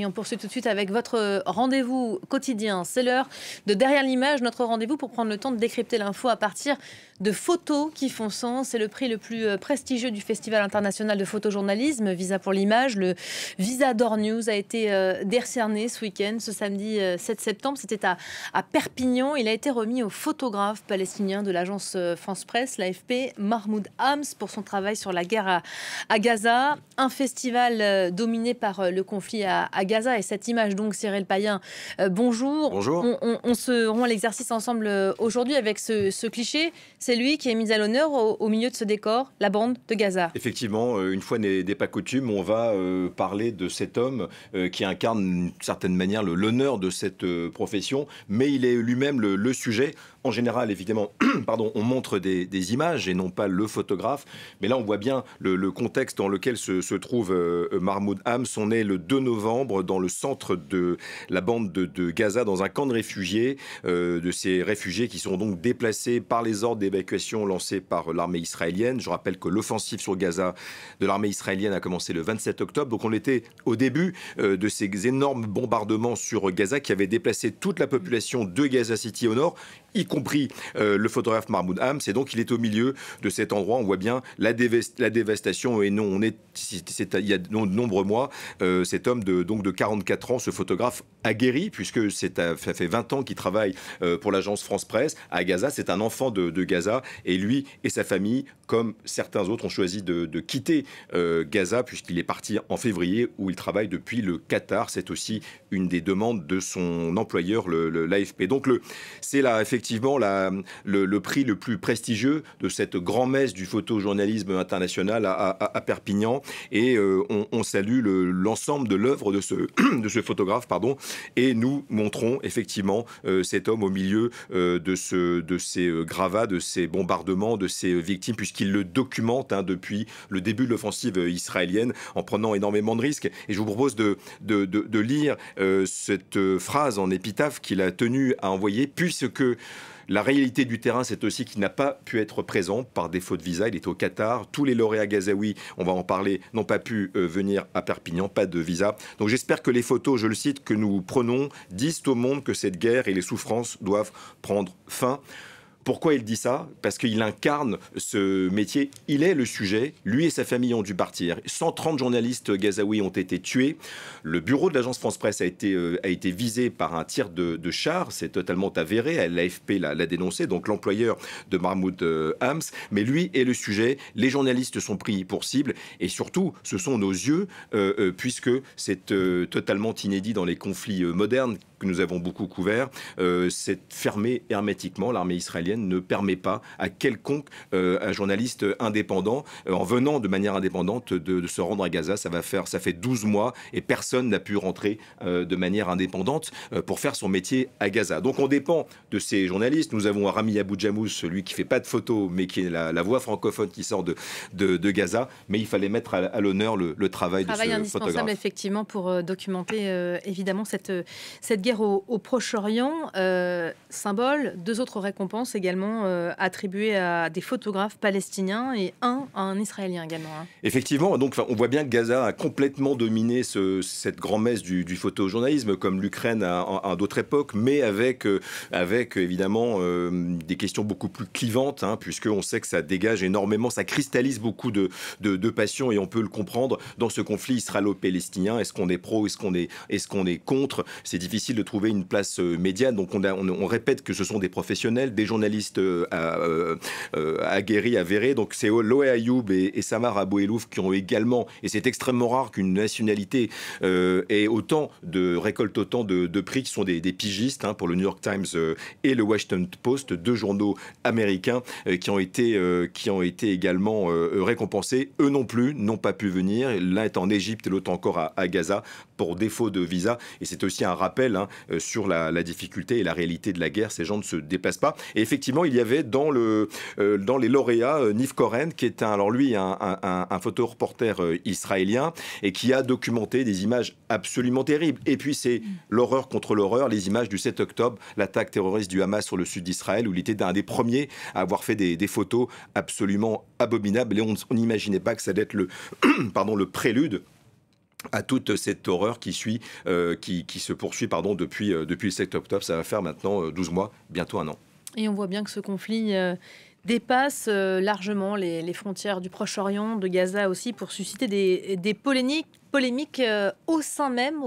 Et on poursuit tout de suite avec votre rendez-vous quotidien. C'est l'heure de Derrière l'image, notre rendez-vous pour prendre le temps de décrypter l'info à partir de photos qui font sens. C'est le prix le plus prestigieux du Festival international de photojournalisme, Visa pour l'image. Le Visa d'Or News a été décerné ce week-end, ce samedi 7 septembre. C'était à Perpignan. Il a été remis au photographe palestinien de l'agence France Presse, l'AFP, Mahmoud Hams, pour son travail sur la guerre à Gaza. Un festival dominé par le conflit à Gaza. Et cette image, donc, Cyril Payen, bonjour. Bonjour. On se rend à l'exercice ensemble aujourd'hui avec ce cliché. C'est lui qui est mis à l'honneur au milieu de ce décor, la bande de Gaza. Effectivement, une fois n'est pas coutume, on va parler de cet homme qui incarne d'une certaine manière l'honneur de cette profession, mais il est lui-même le sujet. En général, évidemment, pardon, on montre des images et non pas le photographe. Mais là, on voit bien le contexte dans lequel se trouve Mahmoud Hams. On est le 2 novembre dans le centre de la bande de Gaza, dans un camp de réfugiés, de ces réfugiés qui sont donc déplacés par les ordres d'évacuation lancés par l'armée israélienne. Je rappelle que l'offensive sur Gaza de l'armée israélienne a commencé le 27 octobre. Donc on était au début de ces énormes bombardements sur Gaza qui avaient déplacé toute la population de Gaza City au nord, y compris le photographe Mahmoud Hams. Et donc il est au milieu de cet endroit. On voit bien la dévastation. Et non, il y a de nombreux mois, cet homme de 44 ans, ce photographe aguerri, puisque ça fait 20 ans qu'il travaille pour l'agence France Presse à Gaza. C'est un enfant de Gaza. Et lui et sa famille, comme certains autres, ont choisi de quitter Gaza, puisqu'il est parti en février, où il travaille depuis le Qatar. C'est aussi une des demandes de son employeur, l'AFP. Donc c'est là effectivement le prix le plus prestigieux de cette grand-messe du photojournalisme international à Perpignan. Et on salue l'ensemble de l'œuvre de ce photographe, pardon. Et nous montrons effectivement cet homme au milieu de ces gravats, de ces bombardements, de ces victimes, puisqu'il le documente depuis le début de l'offensive israélienne, en prenant énormément de risques. Et je vous propose de lire cette phrase en épitaphe qu'il a tenu à envoyer, puisque la réalité du terrain, c'est aussi qu'il n'a pas pu être présent par défaut de visa. Il est au Qatar. Tous les lauréats gazaouis, on va en parler, n'ont pas pu venir à Perpignan, pas de visa. Donc j'espère que les photos, je le cite, que nous prenons disent au monde que cette guerre et les souffrances doivent prendre fin. Pourquoi il dit ça? Parce qu'il incarne ce métier. Il est le sujet. Lui et sa famille ont dû partir. 130 journalistes gazaouis ont été tués. Le bureau de l'agence France Presse a été visé par un tir de char. C'est totalement avéré. L'AFP l'a dénoncé, donc l'employeur de Mahmoud Hams. Mais lui est le sujet. Les journalistes sont pris pour cible. Et surtout, ce sont nos yeux, puisque c'est totalement inédit dans les conflits modernes que nous avons beaucoup couvert. C'est fermé hermétiquement. L'armée israélienne ne permet pas à quelconque un journaliste indépendant, en venant de manière indépendante, de se rendre à Gaza. Ça fait 12 mois et personne n'a pu rentrer de manière indépendante pour faire son métier à Gaza. Donc on dépend de ces journalistes. Nous avons Rami Abou-Djamous, celui qui fait pas de photos, mais qui est la voix francophone qui sort de Gaza. Mais il fallait mettre à l'honneur le travail de ce indispensable, photographe. Effectivement, pour documenter évidemment cette guerre au Proche-Orient. Symbole, 2 autres récompenses également attribuées à des photographes palestiniens et un à un Israélien également. Effectivement, donc on voit bien que Gaza a complètement dominé cette grand-messe du photojournalisme, comme l'Ukraine à d'autres époques, mais avec évidemment des questions beaucoup plus clivantes, puisqu'on sait que ça dégage énormément, ça cristallise beaucoup de passion, et on peut le comprendre dans ce conflit israélo-palestinien. Est-ce qu'on est pro, est-ce qu'on est contre? C'est difficile de trouver une place médiane, donc on répète que ce sont des professionnels, des journalistes aguerris, avérés. Donc c'est Loé Ayoub et Samar Abou Elouf qui ont également, et c'est extrêmement rare qu'une nationalité récolte autant de prix, qui sont des pigistes pour le New York Times et le Washington Post, 2 journaux américains qui ont été également récompensés. Eux non plus n'ont pas pu venir. L'un est en Égypte et l'autre encore à Gaza pour défaut de visa. Et c'est aussi un rappel sur la difficulté et la réalité de la guerre. Ces gens ne se déplacent pas. Et effectivement, il y avait dans les lauréats Niv Koren, qui est un photoreporter israélien et qui a documenté des images absolument terribles. Et puis c'est l'horreur contre l'horreur, les images du 7 octobre, l'attaque terroriste du Hamas sur le sud d'Israël, où il était un des premiers à avoir fait des photos absolument abominables. Et on n'imaginait pas que ça allait être le prélude à toute cette horreur qui se poursuit depuis le 7 octobre. Ça va faire maintenant 12 mois, bientôt un an. Et on voit bien que ce conflit dépasse largement les frontières du Proche-Orient, de Gaza aussi, pour susciter des polémiques au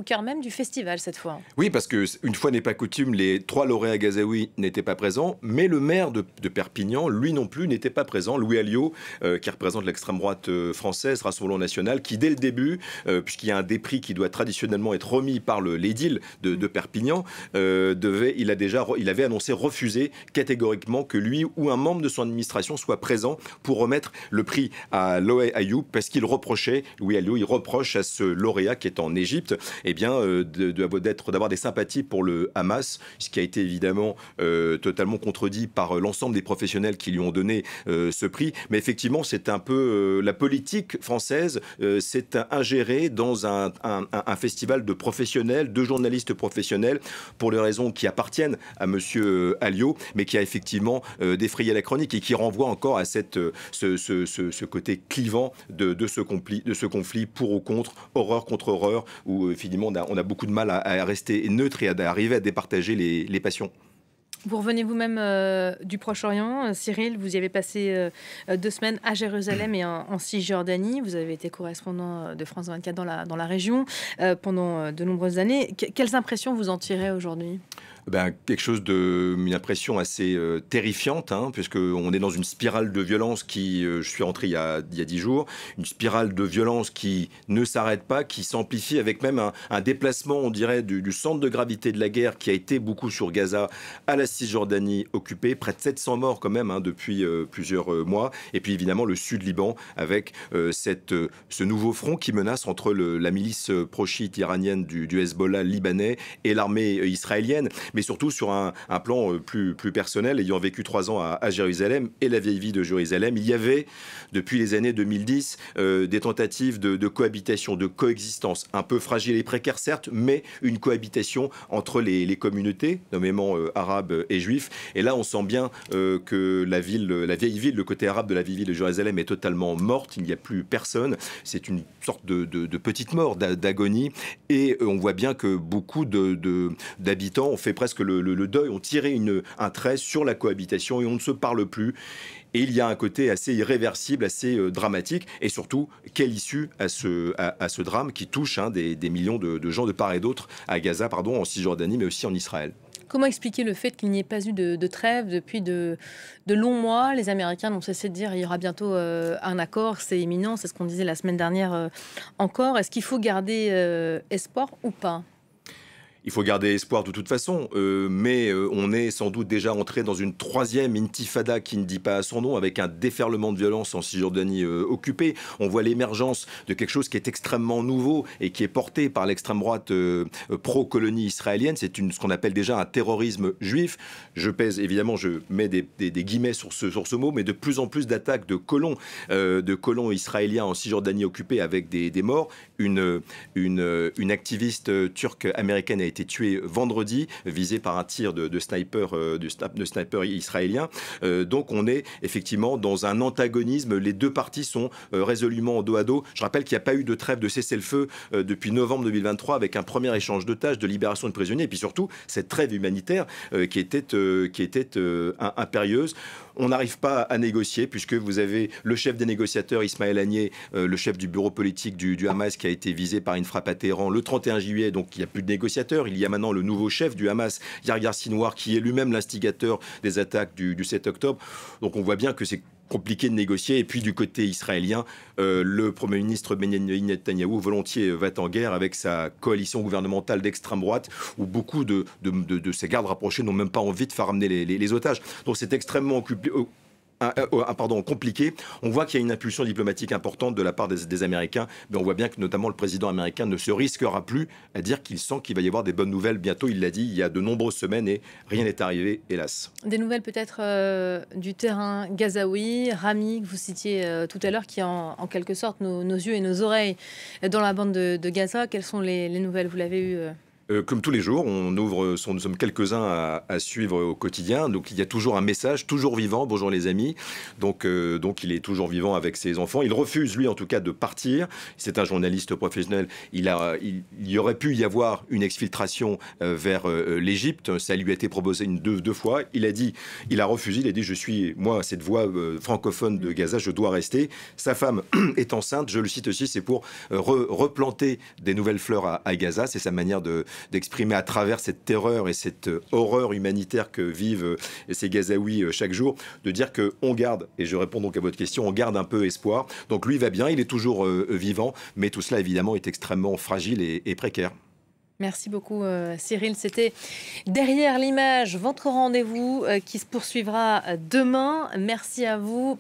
cœur même du festival cette fois. Oui, parce que une fois n'est pas coutume, les 3 lauréats gazaouis n'étaient pas présents, mais le maire de Perpignan, lui non plus, n'était pas présent. Louis Alliot, qui représente l'extrême droite française, Rassemblement national, qui dès le début, puisqu'il y a un des prix qui doit traditionnellement être remis par l'édile de Perpignan, il avait annoncé refuser catégoriquement que lui ou un membre de son administration soit présent pour remettre le prix à Loïc Ayoub, parce qu'il reprochait, Louis Alliot, il reproche à ce lauréat qui est en Égypte, eh bien, d'avoir des sympathies pour le Hamas, ce qui a été évidemment totalement contredit par l'ensemble des professionnels qui lui ont donné ce prix. Mais effectivement, c'est un peu la politique française s'est ingérée dans un festival de professionnels, de journalistes professionnels, pour les raisons qui appartiennent à Monsieur Alliot, mais qui a effectivement défrayé la chronique et qui renvoie encore à ce côté clivant de ce conflit pour ou contre, horreur contre horreur, où finalement on a beaucoup de mal à rester neutre et à arriver à départager les passions. Vous revenez vous-même du Proche-Orient, Cyril, vous y avez passé 2 semaines à Jérusalem et en Cisjordanie. Vous avez été correspondant de France 24 dans la région pendant de nombreuses années. Quelles impressions vous en tirez aujourd'hui ? Une impression assez terrifiante, puisqu'on est dans une spirale de violence je suis rentré il y a 10 jours, une spirale de violence qui ne s'arrête pas, qui s'amplifie, avec même un déplacement, on dirait, du centre de gravité de la guerre qui a été beaucoup sur Gaza à la Cisjordanie occupée, près de 700 morts quand même depuis plusieurs mois, et puis évidemment le sud Liban avec ce nouveau front qui menace entre la milice pro-chiite iranienne du Hezbollah libanais et l'armée israélienne. Mais surtout sur un plan plus personnel, ayant vécu 3 ans à Jérusalem et la vieille ville de Jérusalem, il y avait, depuis les années 2010, des tentatives de cohabitation, de coexistence, un peu fragile et précaire certes, mais une cohabitation entre les communautés, nommément arabes et juifs. Et là, on sent bien que la vieille ville, le côté arabe de la vieille ville de Jérusalem est totalement morte, il n'y a plus personne. C'est une sorte de petite mort, d'agonie. Et on voit bien que beaucoup d'habitants ont fait presque le deuil, ont tiré un trait sur la cohabitation et on ne se parle plus. Et il y a un côté assez irréversible, assez dramatique. Et surtout, quelle issue à ce drame qui touche des millions de gens de part et d'autre à Gaza, en Cisjordanie, mais aussi en Israël. Comment expliquer le fait qu'il n'y ait pas eu de trêve depuis de longs mois? Les Américains n'ont cessé de dire qu'il y aura bientôt un accord, c'est imminent, c'est ce qu'on disait la semaine dernière encore. Est-ce qu'il faut garder espoir ou pas? Il faut garder espoir de toute façon, mais on est sans doute déjà entré dans une 3e intifada qui ne dit pas son nom, avec un déferlement de violence en Cisjordanie occupée. On voit l'émergence de quelque chose qui est extrêmement nouveau et qui est porté par l'extrême droite pro-colonie israélienne. C'est ce qu'on appelle déjà un terrorisme juif. Je mets des guillemets sur ce mot, mais de plus en plus d'attaques de colons israéliens en Cisjordanie occupée avec des morts. Une activiste turque américaine a été tuée vendredi, visée par un tir de sniper israélien. Donc on est effectivement dans un antagonisme. Les deux parties sont résolument dos à dos. Je rappelle qu'il n'y a pas eu de trêve de cessez-le-feu depuis novembre 2023, avec un premier échange d'otages, de libération de prisonniers, et puis surtout cette trêve humanitaire qui était impérieuse. On n'arrive pas à négocier, puisque vous avez le chef des négociateurs, Ismaël Haniyeh, le chef du bureau politique du Hamas, qui a été visé par une frappe à Téhéran le 31 juillet. Donc il n'y a plus de négociateurs. Il y a maintenant le nouveau chef du Hamas, Yahya Sinwar, qui est lui-même l'instigateur des attaques du 7 octobre. Donc on voit bien que c'est compliqué de négocier. Et puis du côté israélien, le Premier ministre Benjamin Netanyahou volontiers va en guerre avec sa coalition gouvernementale d'extrême droite, où beaucoup de ses gardes rapprochés n'ont même pas envie de faire ramener les otages. Donc c'est extrêmement compliqué. On voit qu'il y a une impulsion diplomatique importante de la part des Américains, mais on voit bien que notamment le président américain ne se risquera plus à dire qu'il sent qu'il va y avoir des bonnes nouvelles bientôt. Il l'a dit il y a de nombreuses semaines et rien n'est arrivé, hélas. Des nouvelles peut-être du terrain gazaoui, Rami, que vous citiez tout à l'heure, qui est en quelque sorte nos yeux et nos oreilles dans la bande de Gaza. Quelles sont les nouvelles? Vous l'avez eu Comme tous les jours, nous sommes quelques-uns à suivre au quotidien. Donc il y a toujours un message, toujours vivant. Bonjour les amis. Donc il est toujours vivant avec ses enfants. Il refuse, lui en tout cas, de partir. C'est un journaliste professionnel. Il y aurait pu y avoir une exfiltration vers l'Égypte. Ça lui a été proposé deux fois. Il a refusé. Il a dit moi, cette voix francophone de Gaza, je dois rester. Sa femme est enceinte. Je le cite aussi, c'est pour replanter des nouvelles fleurs à Gaza. C'est sa manière d'exprimer à travers cette terreur et cette horreur humanitaire que vivent ces Gazaouis chaque jour, de dire qu'on garde, et je réponds donc à votre question, on garde un peu espoir. Donc lui va bien, il est toujours vivant, mais tout cela évidemment est extrêmement fragile et précaire. Merci beaucoup Cyril. C'était Derrière l'image, votre rendez-vous qui se poursuivra demain. Merci à vous.